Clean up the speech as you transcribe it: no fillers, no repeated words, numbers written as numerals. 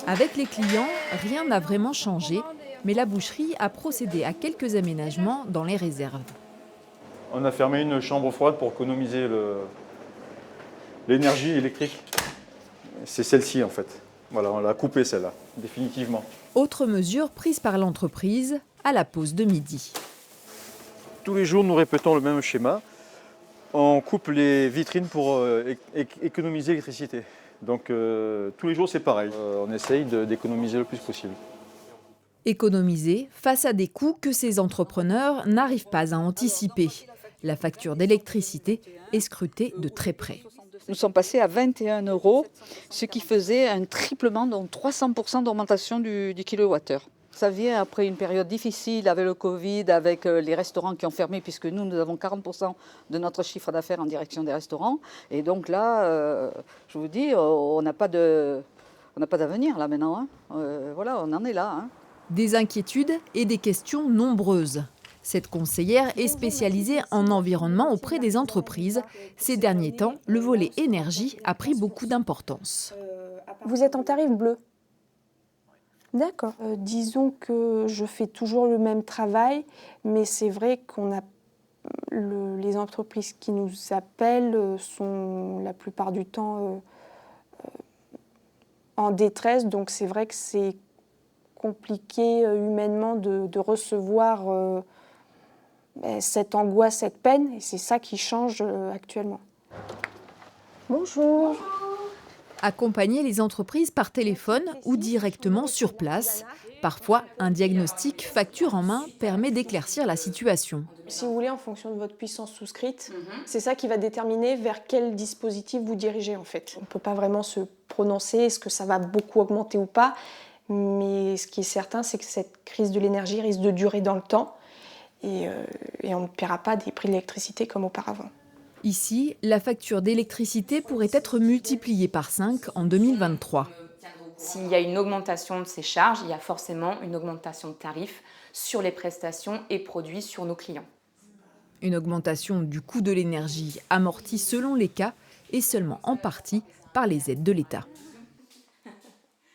Avec les clients, rien n'a vraiment changé, mais la boucherie a procédé à quelques aménagements dans les réserves. On a fermé une chambre froide pour économiser l'énergie électrique. C'est celle-ci en fait. Voilà, on l'a coupée celle-là, définitivement. Autre mesure prise par l'entreprise à la pause de midi. Tous les jours, nous répétons le même schéma. On coupe les vitrines pour économiser l'électricité. Donc tous les jours, c'est pareil. On essaye d'économiser le plus possible. Économiser face à des coûts que ces entrepreneurs n'arrivent pas à anticiper. La facture d'électricité est scrutée de très près. Nous sommes passés à 21 €, ce qui faisait un triplement, donc 300% d'augmentation du kilowattheure. Ça vient après une période difficile avec le Covid, avec les restaurants qui ont fermé, puisque nous avons 40% de notre chiffre d'affaires en direction des restaurants. Et donc là, je vous dis, on n'a pas d'avenir là maintenant. Hein. Voilà, on en est là. Hein. Des inquiétudes et des questions nombreuses. Cette conseillère est spécialisée en environnement auprès des entreprises. Ces derniers temps, le volet énergie a pris beaucoup d'importance. Vous êtes en tarif bleu? D'accord. Disons que je fais toujours le même travail, mais c'est vrai qu'on a les entreprises qui nous appellent sont la plupart du temps en détresse, donc c'est vrai que c'est compliqué humainement de recevoir cette angoisse, cette peine, et c'est ça qui change actuellement. Bonjour. Accompagner les entreprises par téléphone ou directement sur place. Parfois, un diagnostic facture en main permet d'éclaircir la situation. Si vous voulez, en fonction de votre puissance souscrite, c'est ça qui va déterminer vers quel dispositif vous dirigez en fait. On ne peut pas vraiment se prononcer, est-ce que ça va beaucoup augmenter ou pas, mais ce qui est certain, c'est que cette crise de l'énergie risque de durer dans le temps et on ne paiera pas des prix de l'électricité comme auparavant. Ici, la facture d'électricité pourrait être multipliée par 5 en 2023. S'il y a une augmentation de ces charges, il y a forcément une augmentation de tarifs sur les prestations et produits sur nos clients. Une augmentation du coût de l'énergie amortie selon les cas et seulement en partie par les aides de l'État.